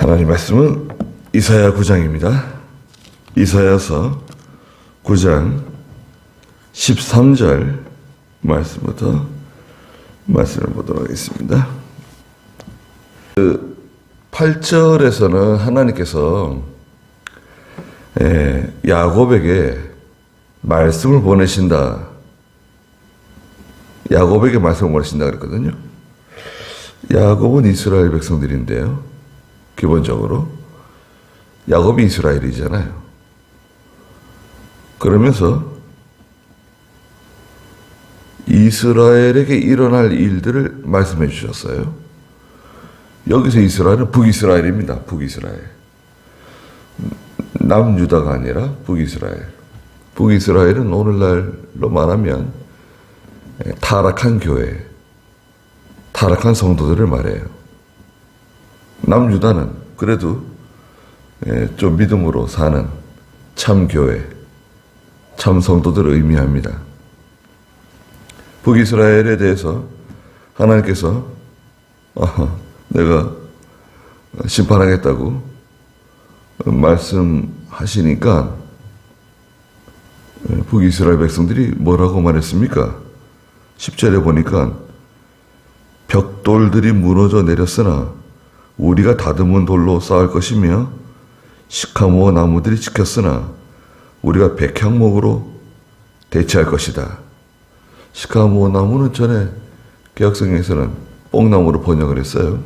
하나님 말씀은 이사야 9장입니다. 이사야서 9장 13절 말씀부터 말씀을 보도록 하겠습니다. 8절에서는 하나님께서 야곱에게 말씀을 보내신다. 야곱에게 말씀을 보내신다 그랬거든요. 야곱은 이스라엘 백성들인데요. 기본적으로 야곱이 이스라엘이잖아요. 그러면서 이스라엘에게 일어날 일들을 말씀해 주셨어요. 여기서 이스라엘은 북이스라엘입니다. 북이스라엘. 남유다가 아니라 북이스라엘. 북이스라엘은 오늘날로 말하면 타락한 교회, 타락한 성도들을 말해요. 남유다는 그래도 좀 믿음으로 사는 참 교회, 참 성도들을 의미합니다. 북이스라엘에 대해서 하나님께서 내가 심판하겠다고 말씀하시니까 북이스라엘 백성들이 뭐라고 말했습니까? 10절에 보니까 벽돌들이 무너져 내렸으나 우리가 다듬은 돌로 쌓을 것이며 시카모어 나무들이 지켰으나 우리가 백향목으로 대체할 것이다. 시카모어 나무는 전에 개혁성경에서는 뽕나무로 번역을 했어요.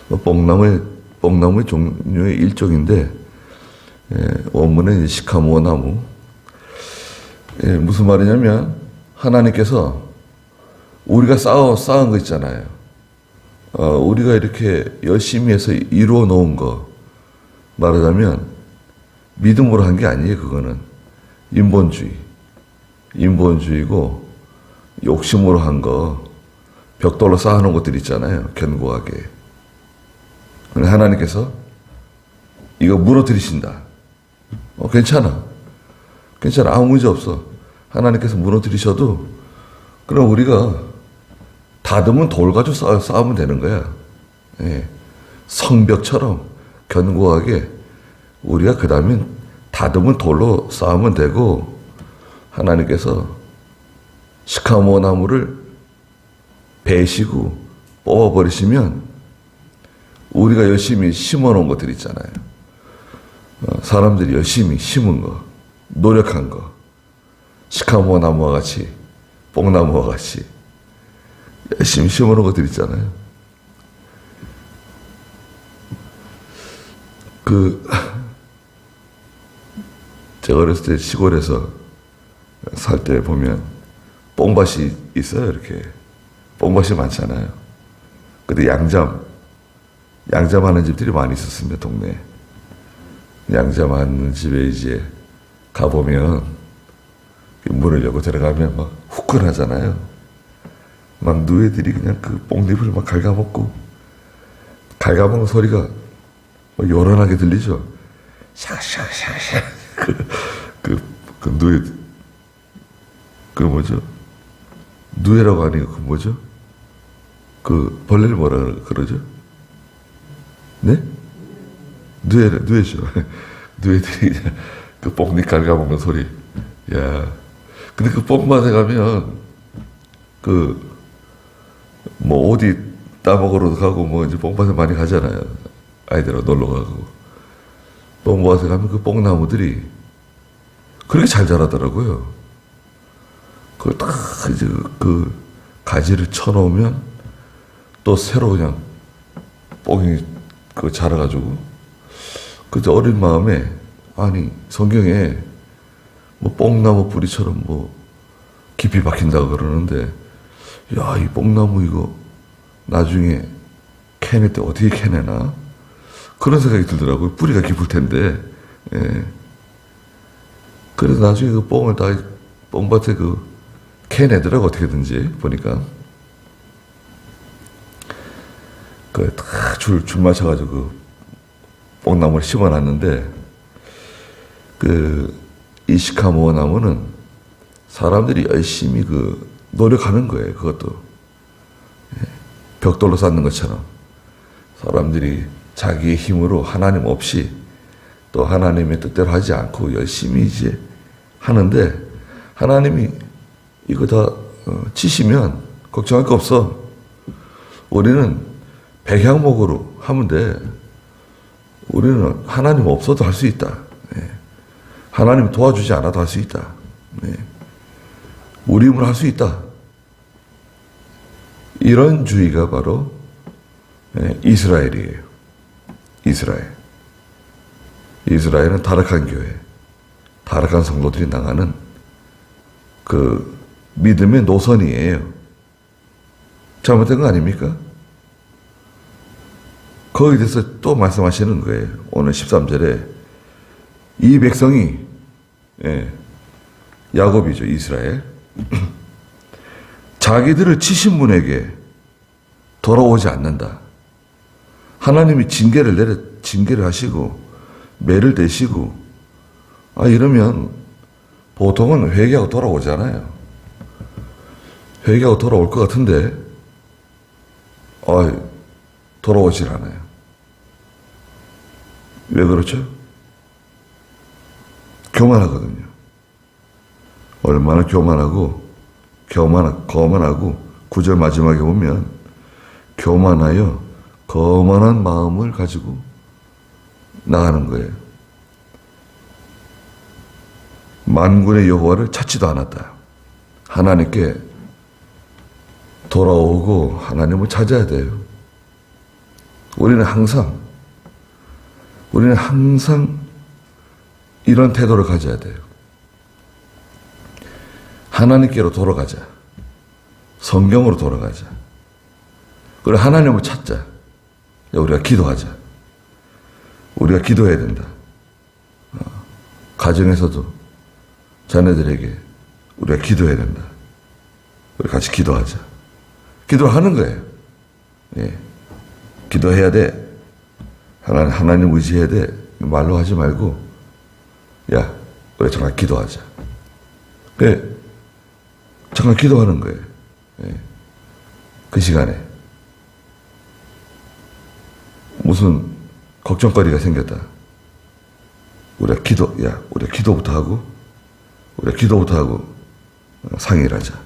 뽕나무의 종류의 일종인데 원문은 시카모어 나무. 무슨 말이냐면 하나님께서 우리가 쌓은 거 있잖아요. 우리가 이렇게 열심히 해서 이루어 놓은 거 말하자면 믿음으로 한 게 아니에요. 그거는 인본주의고 욕심으로 한 거, 벽돌로 쌓아놓은 것들 있잖아요. 견고하게. 하나님께서 이거 무너뜨리신다. 괜찮아. 아무 문제 없어. 하나님께서 무너뜨리셔도 그럼 우리가 다듬은 돌 가지고 쌓으면 되는 거야. 성벽처럼 견고하게 우리가 그 다음에 다듬은 돌로 쌓으면 되고, 하나님께서 시카모 나무를 베시고 뽑아버리시면 우리가 열심히 심어놓은 것들 있잖아요. 사람들이 열심히 심은 거, 노력한 거, 시카모 나무와 같이, 뽕나무와 같이 열심히 심어놓은 것들 있잖아요. 제가 어렸을 때 시골에서 살 때 보면 뽕밭이 있어요. 이렇게 뽕밭이 많잖아요. 근데 양잠하는 집들이 많이 있었습니다. 동네에. 양잠하는 집에 이제 가보면 문을 열고 들어가면 막 후끈하잖아요. 막 누에들이 그냥 그 뽕잎을 막 갉아먹고, 갉아먹는 소리가 막 요란하게 들리죠. 샤샤샤샤. 그 누에, 그 뭐죠? 누에라고 하니까 그 뭐죠? 그 벌레를 뭐라 그러죠? 네? 누에죠. 누에들이 그냥 그 뽕잎 갉아먹는 소리. 야. 근데 그 뽕밭에 가면 뭐 어디 따먹으러 가고 뭐 이제 뽕밭에 많이 가잖아요. 아이들하고 놀러 가고. 뽕밭에 가면 그 뽕나무들이 그렇게 잘 자라더라고요. 그걸 딱 이제 그 가지를 쳐놓으면 또 새로 그냥 뽕이 자라가지고, 그때 어린 마음에, 아니 성경에 뭐 뽕나무 뿌리처럼 뭐 깊이 박힌다고 그러는데, 야, 이 뽕나무 이거 나중에 캐낼 때 어떻게 캐내나? 그런 생각이 들더라고요. 뿌리가 깊을 텐데. 그래서 나중에 그 뽕을 다 뽕밭에 캐내더라고, 어떻게든지 보니까. 줄 맞춰가지고 뽕나무를 심어놨는데, 이 시카모어 나무는 사람들이 열심히 노력하는 거예요. 그것도 벽돌로 쌓는 것처럼 사람들이 자기의 힘으로 하나님 없이 또 하나님의 뜻대로 하지 않고 열심히 이제 하는데 하나님이 이거 다 치시면 걱정할 거 없어. 우리는 백향목으로 하면 돼. 우리는 하나님 없어도 할 수 있다. 하나님 도와주지 않아도 할 수 있다. 우리 힘으로 할 수 있다. 이런 주의가 바로 이스라엘이에요. 이스라엘은 타락한 교회, 타락한 성도들이 나가는 그 믿음의 노선이에요. 잘못된 거 아닙니까? 거기에 대해서 또 말씀하시는 거예요. 오늘 13절에 이 백성이 야곱이죠. 이스라엘. 자기들을 치신 분에게 돌아오지 않는다. 하나님이 징계를 하시고 매를 대시고 이러면 보통은 회개하고 돌아오잖아요. 회개하고 돌아올 것 같은데 돌아오질 않아요. 왜 그렇죠? 교만하거든요. 얼마나 거만하고 9절 마지막에 보면 교만하여 거만한 마음을 가지고 나가는 거예요. 만군의 여호와를 찾지도 않았다. 하나님께 돌아오고 하나님을 찾아야 돼요. 우리는 항상 이런 태도를 가져야 돼요. 하나님께로 돌아가자. 성경으로 돌아가자. 그리고 하나님을 찾자. 우리가 기도하자. 우리가 기도해야 된다. 가정에서도 자녀들에게 우리가 기도해야 된다. 우리 같이 기도하자. 기도를 하는 거예요. 기도해야 돼. 하나님 의지해야 돼. 말로 하지 말고, 우리 잠깐 기도하자. 잠깐 기도하는 거예요. 그 시간에. 무슨 걱정거리가 생겼다. 우리가 기도부터 하고, 상의를 하자.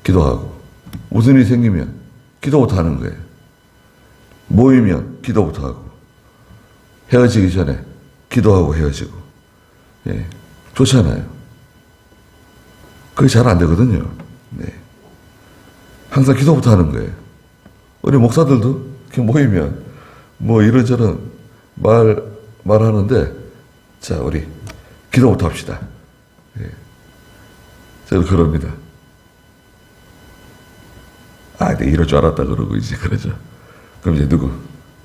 기도하고. 무슨 일이 생기면 기도부터 하는 거예요. 모이면 기도부터 하고. 헤어지기 전에 기도하고 헤어지고. 좋잖아요. 그게 잘 안 되거든요. 항상 기도부터 하는 거예요. 우리 목사들도 이렇게 모이면 이런저런 말하는데, 자, 우리 기도부터 합시다. 저는 그럽니다. 근데 이럴 줄 알았다 그러고 이제 그러죠. 그럼 이제 누구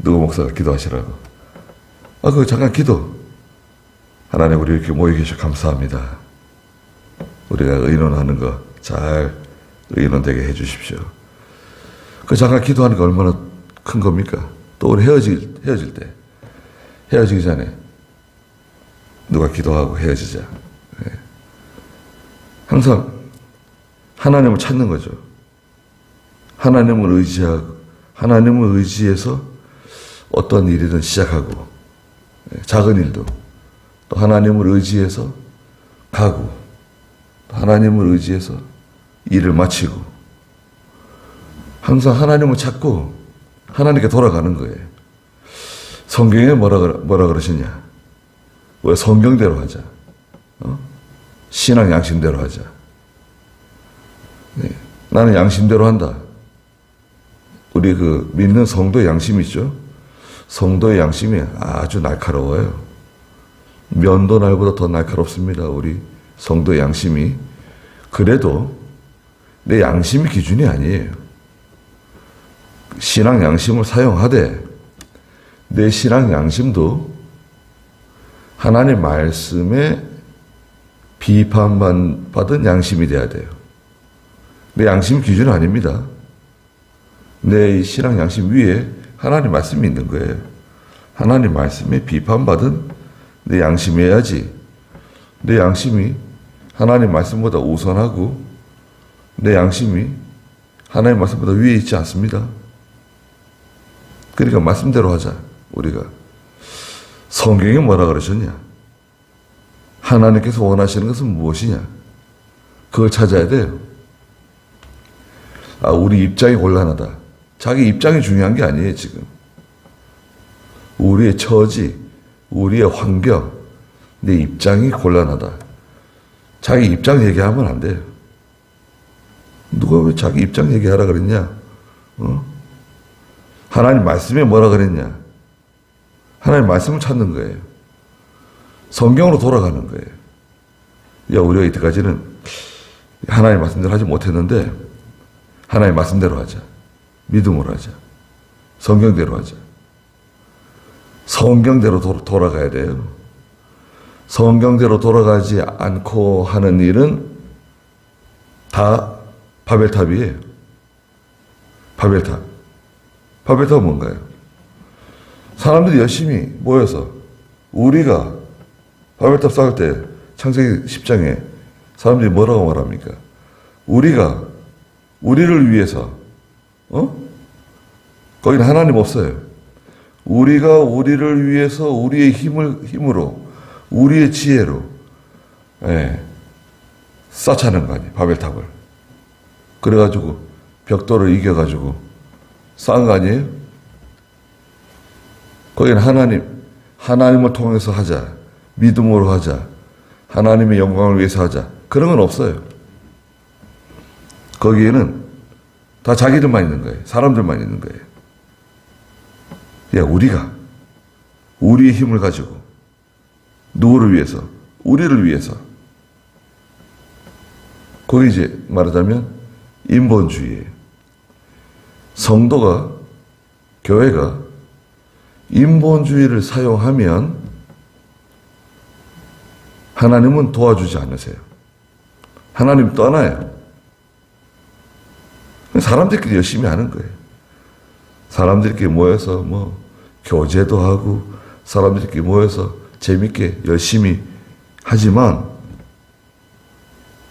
목사가 기도하시라고. 그거 잠깐 기도. 하나님, 우리 이렇게 모여 계셔 감사합니다. 우리가 의논하는 거 잘 의논되게 해주십시오. 그 잠깐 기도하는 거 얼마나 큰 겁니까? 또 우리 헤어질 때, 헤어지기 전에 누가 기도하고 헤어지자. 항상 하나님을 찾는 거죠. 하나님을 의지해서 어떤 일이든 시작하고, 작은 일도 또 하나님을 의지해서 가고, 또 하나님을 의지해서 일을 마치고, 항상 하나님을 찾고 하나님께 돌아가는 거예요. 성경에 뭐라 그러시냐? 왜 성경대로 하자. 신앙 양심대로 하자. 나는 양심대로 한다. 우리 믿는 성도의 양심이 있죠. 성도의 양심이 아주 날카로워요. 면도 날보다 더 날카롭습니다. 우리 성도의 양심이. 그래도 내 양심이 기준이 아니에요. 신앙 양심을 사용하되 내 신앙 양심도 하나님의 말씀에 비판받은 양심이 돼야 돼요. 내 양심 기준은 아닙니다. 내 신앙 양심 위에 하나님 말씀이 있는 거예요. 하나님 말씀에 비판받은 내 양심이어야지. 내 양심이 하나님 말씀보다 우선하고 내 양심이 하나님 말씀보다 위에 있지 않습니다. 그러니까 말씀대로 하자. 우리가 성경에 뭐라 그러셨냐? 하나님께서 원하시는 것은 무엇이냐? 그걸 찾아야 돼요. 우리 입장이 곤란하다. 자기 입장이 중요한 게 아니에요, 지금. 우리의 처지, 우리의 환경, 내 입장이 곤란하다. 자기 입장 얘기하면 안 돼요. 누가 왜 자기 입장 얘기하라 그랬냐? 하나님 말씀에 뭐라 그랬냐? 하나님 말씀을 찾는 거예요. 성경으로 돌아가는 거예요. 우리가 이때까지는 하나님 말씀대로 하지 못했는데 하나님 말씀대로 하자. 믿음으로 하자. 성경대로 하자. 성경대로 돌아가야 돼요. 성경대로 돌아가지 않고 하는 일은 다 바벨탑이에요. 바벨탑. 바벨탑은 뭔가요? 사람들이 열심히 모여서 우리가 바벨탑 쌓을 때 창세기 10장에 사람들이 뭐라고 말합니까? 우리를 위해서, 거기는 하나님 없어요. 우리가 우리를 위해서 우리의 힘으로, 우리의 지혜로, 쌓자는 거 아니에요, 바벨탑을. 그래가지고 벽돌을 이겨가지고 쌓은 거 아니에요? 거기는 하나님을 통해서 하자. 믿음으로 하자. 하나님의 영광을 위해서 하자. 그런 건 없어요. 거기에는 다 자기들만 있는 거예요. 사람들만 있는 거예요. 우리가 우리의 힘을 가지고 누구를 위해서? 우리를 위해서. 거기 이제 말하자면 인본주의예요. 성도가, 교회가 인본주의를 사용하면 하나님은 도와주지 않으세요. 하나님 떠나요. 사람들끼리 열심히 하는 거예요. 사람들끼리 모여서 교제도 하고 사람들끼리 모여서 재밌게 열심히 하지만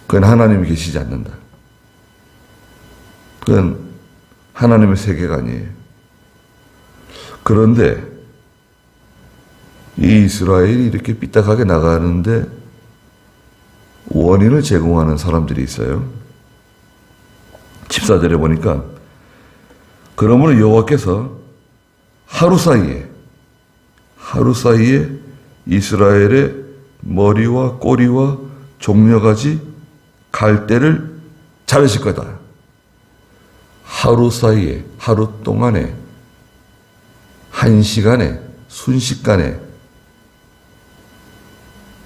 그건 하나님이 계시지 않는다. 그건 하나님의 세계가 아니에요. 그런데 이 이스라엘이 이렇게 삐딱하게 나가는데 원인을 제공하는 사람들이 있어요. 집사들에 보니까 그러므로 여호와께서 하루 사이에 이스라엘의 머리와 꼬리와 종려가지 갈대를 자르실 거다. 하루 사이에, 하루 동안에, 한 시간에, 순식간에.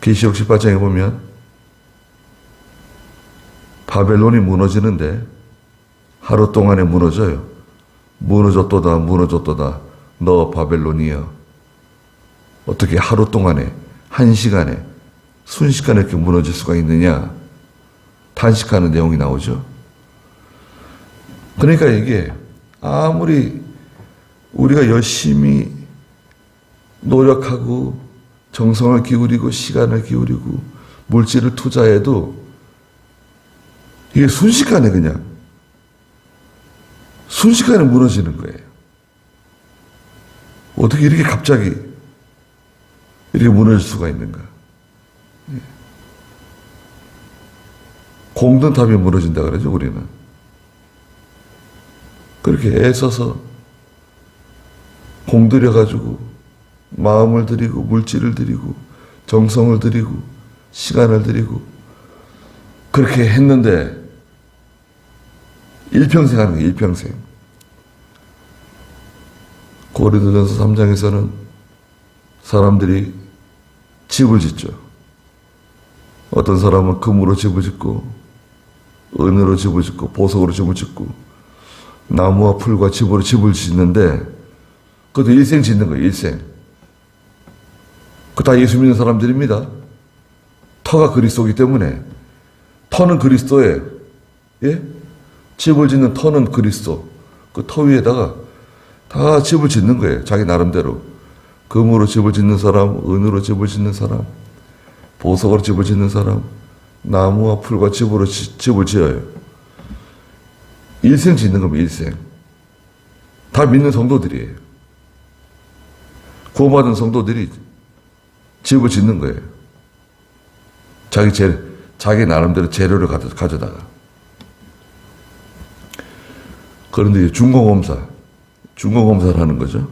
계시록 18장에 보면 바벨론이 무너지는데 하루 동안에 무너져요. 무너졌도다. 너 바벨론이여. 어떻게 하루 동안에, 한 시간에, 순식간에 이렇게 무너질 수가 있느냐. 탄식하는 내용이 나오죠. 그러니까 이게 아무리 우리가 열심히 노력하고 정성을 기울이고 시간을 기울이고 물질을 투자해도 이게 순식간에 무너지는 거예요. 어떻게 이렇게 갑자기 이렇게 무너질 수가 있는가? 공든탑이 무너진다 그러죠, 우리는. 그렇게 애써서 공들여가지고 마음을 들이고 물질을 들이고 정성을 들이고 시간을 들이고 그렇게 했는데 일평생 하는 거예요. 일평생. 고린도전서 3장에서는 사람들이 집을 짓죠. 어떤 사람은 금으로 집을 짓고 은으로 집을 짓고 보석으로 집을 짓고 나무와 풀과 집으로 집을 짓는데 그것도 일생 짓는 거예요. 일생. 그 다 예수 믿는 사람들입니다. 터가 그리스도이기 때문에 터는 그리스도예요. 예? 집을 짓는 터는 그리스도. 그 터 위에다가 다 집을 짓는 거예요. 자기 나름대로. 금으로 집을 짓는 사람, 은으로 집을 짓는 사람, 보석으로 집을 짓는 사람, 나무와 풀과 집으로 집을 지어요. 일생 짓는 겁니다. 일생. 다 믿는 성도들이에요. 구원받은 성도들이 집을 짓는 거예요. 자기 나름대로 재료를 가져다가. 그런데 중공검사를 하는 거죠.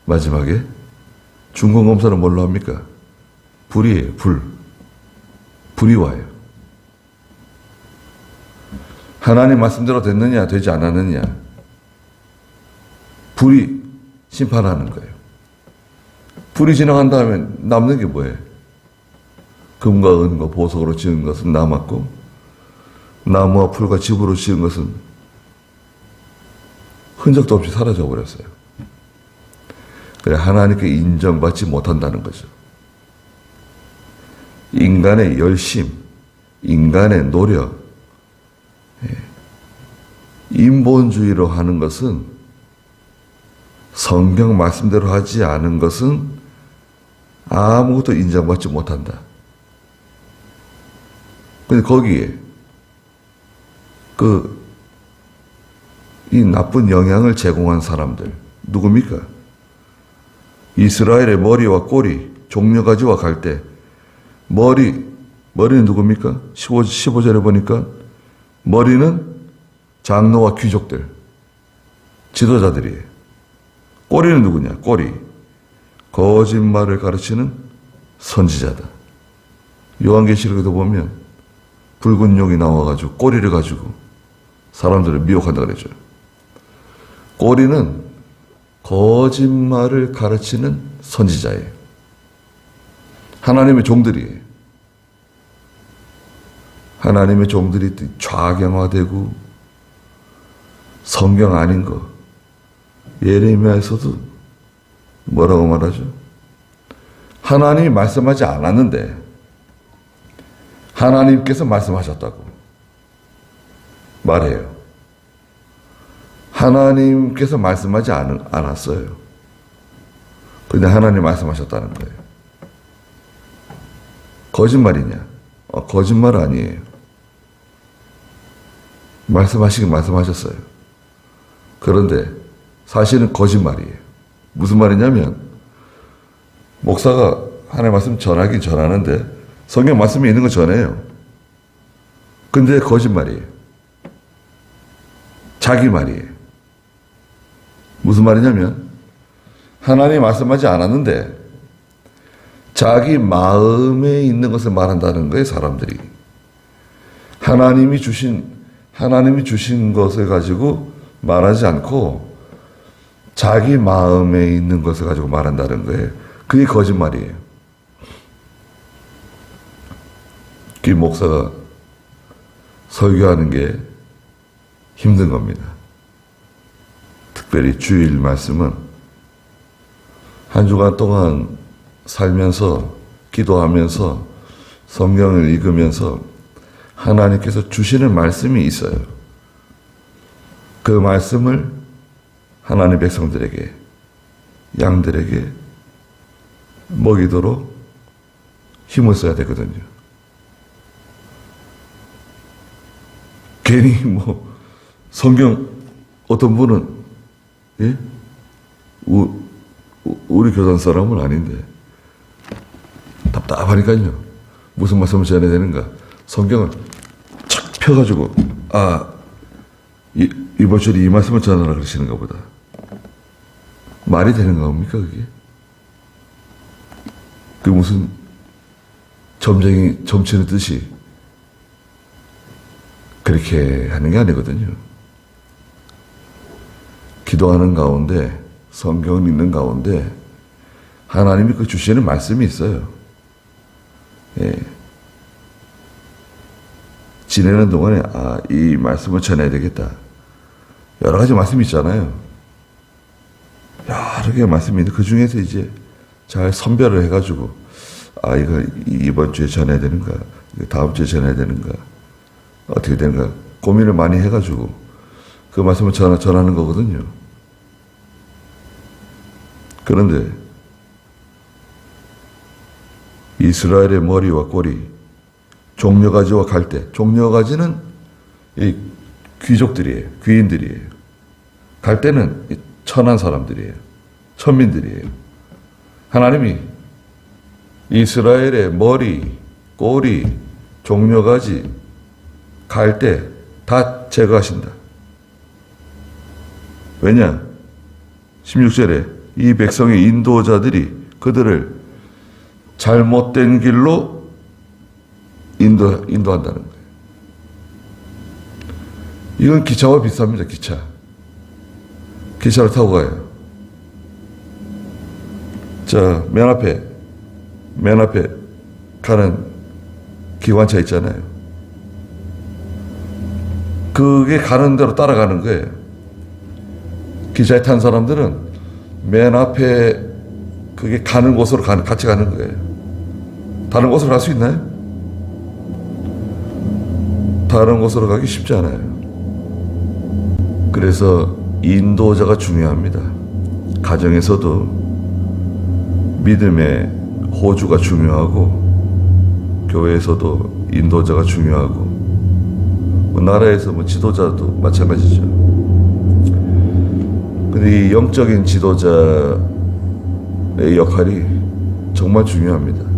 마지막에. 중공검사는 뭘로 합니까? 불이에요, 불이 와요. 하나님 말씀대로 됐느냐, 되지 않았느냐. 불이 심판하는 거예요. 불이 지나간 다음에 남는 게 뭐예요? 금과 은과 보석으로 지은 것은 남았고, 나무와 풀과 집으로 지은 것은 흔적도 없이 사라져 버렸어요. 그래, 하나님께 인정받지 못한다는 거죠. 인간의 열심, 인간의 노력, 인본주의로 하는 것은, 성경 말씀대로 하지 않은 것은 아무것도 인정받지 못한다. 근데 거기에 이 나쁜 영향을 제공한 사람들 누굽니까? 이스라엘의 머리와 꼬리, 종려가지와 갈대. 머리는 누굽니까? 15절에 보니까 머리는 장로와 귀족들, 지도자들이에요. 꼬리는 누구냐? 꼬리. 거짓말을 가르치는 선지자다. 요한계시록에도 보면 붉은 용이 나와가지고 꼬리를 가지고 사람들을 미혹한다 그랬죠. 꼬리는 거짓말을 가르치는 선지자예요. 하나님의 종들이에요. 하나님의 종들이 좌경화되고 성경 아닌 거. 예레미야에서도 뭐라고 말하죠? 하나님이 말씀하지 않았는데 하나님께서 말씀하셨다고 말해요. 하나님께서 말씀하지 않았어요. 근데 하나님 말씀하셨다는 거예요. 거짓말이냐? 거짓말 아니에요. 말씀하시긴 말씀하셨어요. 그런데 사실은 거짓말이에요. 무슨 말이냐면 목사가 하나님 말씀 전하긴 전하는데 성경 말씀이 있는 거 전해요. 근데 거짓말이에요. 자기 말이에요. 무슨 말이냐면 하나님이 말씀하지 않았는데 자기 마음에 있는 것을 말한다는 거예요. 사람들이. 하나님이 주신 것을 가지고 말하지 않고 자기 마음에 있는 것을 가지고 말한다는 거예요. 그게 거짓말이에요. 그 목사가 설교하는 게 힘든 겁니다. 특별히 주일 말씀은 한 주간 동안 살면서 기도하면서 성경을 읽으면서 하나님께서 주시는 말씀이 있어요. 그 말씀을 하나님의 백성들에게, 양들에게 먹이도록 힘을 써야 되거든요. 괜히 성경 어떤 분은 예? 우리 교단 사람은 아닌데 답답하니까요. 무슨 말씀을 전해야 되는가? 성경을 착 펴가지고 이번 주에 이 말씀을 전하라 그러시는가 보다. 말이 되는 겁니까 그게? 그 무슨 점쟁이 점치는 듯이 그렇게 하는 게 아니거든요. 기도하는 가운데 성경을 읽는 가운데 하나님이 그 주시는 말씀이 있어요. 예. 지내는 동안에 이 말씀을 전해야 되겠다. 여러 가지 말씀이 있잖아요. 여러 개의 말씀이 있는데 그 중에서 이제 잘 선별을 해가지고 이거 이번 주에 전해야 되는가, 다음 주에 전해야 되는가, 어떻게 되는가 고민을 많이 해가지고 그 말씀을 전하는 거거든요. 그런데 이스라엘의 머리와 꼬리, 종려가지와 갈대. 종려가지는 이 귀족들이에요. 귀인들이에요. 갈대는 천한 사람들이에요. 천민들이에요. 하나님이 이스라엘의 머리, 꼬리, 종려가지, 갈대 다 제거하신다. 왜냐? 16절에 이 백성의 인도자들이 그들을 잘못된 길로 인도한다는 거예요. 이건 기차와 비슷합니다. 기차를 타고 가요. 자, 맨 앞에 가는 기관차 있잖아요. 그게 가는 대로 따라가는 거예요. 기차에 탄 사람들은 맨 앞에 그게 가는 곳으로 같이 가는 거예요. 다른 곳으로 갈 수 있나요? 다른 곳으로 가기 쉽지 않아요. 그래서 인도자가 중요합니다. 가정에서도 믿음의 호주가 중요하고, 교회에서도 인도자가 중요하고, 나라에서 지도자도 마찬가지죠. 근데 이 영적인 지도자의 역할이 정말 중요합니다.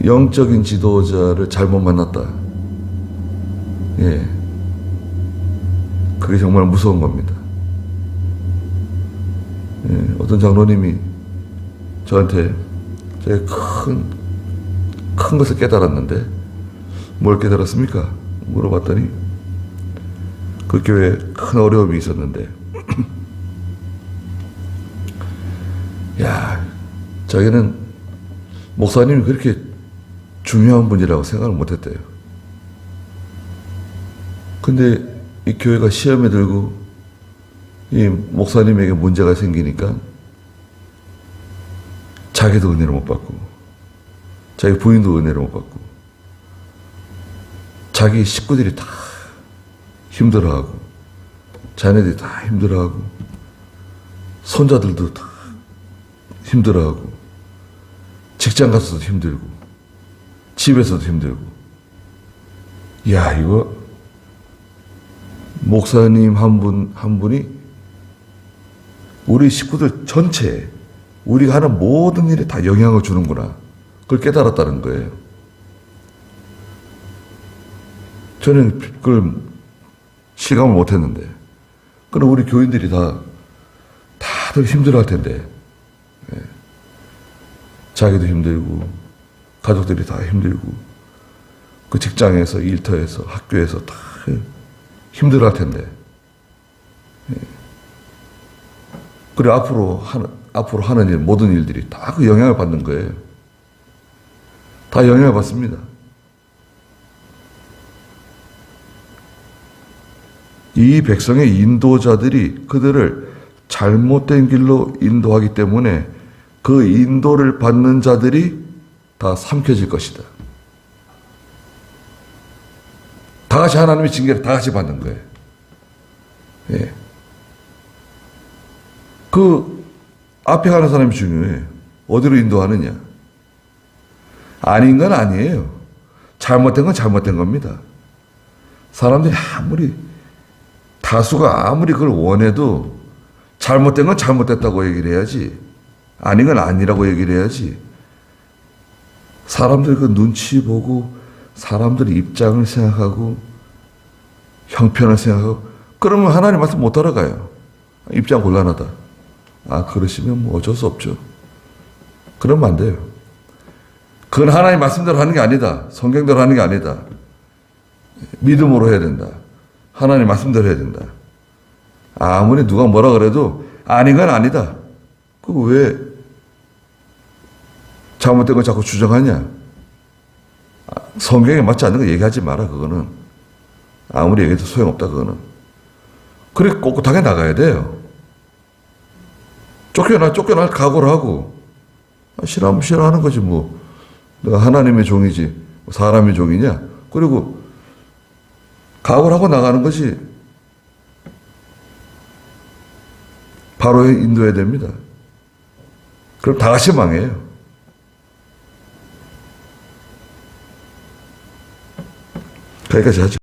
영적인 지도자를 잘못 만났다. 예. 그게 정말 무서운 겁니다. 예. 어떤 장로님이 저한테 제가 큰 것을 깨달았는데, 뭘 깨달았습니까? 물어봤더니, 그 교회에 큰 어려움이 있었는데, 야, 자기는 목사님이 그렇게 중요한 분이라고 생각을 못 했대요. 근데 이 교회가 시험에 들고 이 목사님에게 문제가 생기니까 자기도 은혜를 못 받고, 자기 부인도 은혜를 못 받고, 자기 식구들이 다 힘들어하고, 자녀들이 다 힘들어하고, 손자들도 다 힘들어하고, 직장 가서도 힘들고, 집에서도 힘들고. 야, 이거 목사님 한 분이 우리 식구들 전체에 우리가 하는 모든 일에 다 영향을 주는구나. 그걸 깨달았다는 거예요. 저는 그걸 실감을 못 했는데. 그럼 우리 교인들이 다들 힘들어 할 텐데. 예. 자기도 힘들고, 가족들이 다 힘들고, 그 직장에서, 일터에서, 학교에서 다 힘들어 할 텐데. 예. 그리고 앞으로 하는 일, 모든 일들이 다 그 영향을 받는 거예요. 다 영향을 받습니다. 이 백성의 인도자들이 그들을 잘못된 길로 인도하기 때문에 그 인도를 받는 자들이 다 삼켜질 것이다. 다 같이 하나님의 징계를 다 같이 받는 거예요. 예. 그 앞에 가는 사람이 중요해. 어디로 인도하느냐. 아닌 건 아니에요. 잘못된 건 잘못된 겁니다. 사람들이 다수가 아무리 그걸 원해도 잘못된 건 잘못됐다고 얘기를 해야지, 아닌 건 아니라고 얘기를 해야지. 사람들 그 눈치 보고, 사람들의 입장을 생각하고, 형편을 생각하고, 그러면 하나님 말씀 못 따라가요. 입장 곤란하다. 그러시면 뭐 어쩔 수 없죠. 그러면 안 돼요. 그건 하나님 말씀대로 하는 게 아니다. 성경대로 하는 게 아니다. 믿음으로 해야 된다. 하나님 말씀대로 해야 된다. 아무리 누가 뭐라 그래도 아닌 건 아니다. 그거 왜 잘못된 걸 자꾸 주장하냐? 성경에 맞지 않는 거 얘기하지 마라. 그거는 아무리 얘기해도 소용없다. 그거는. 그래 꼿꼿하게 나가야 돼요. 쫓겨날 각오를 하고, 싫어하면 싫어하는 거지 뭐. 내가 하나님의 종이지 사람의 종이냐? 그리고 각오를 하고 나가는 것이 바로 인도해야 됩니다. 그럼 다 같이 망해요. 거기까지 하죠.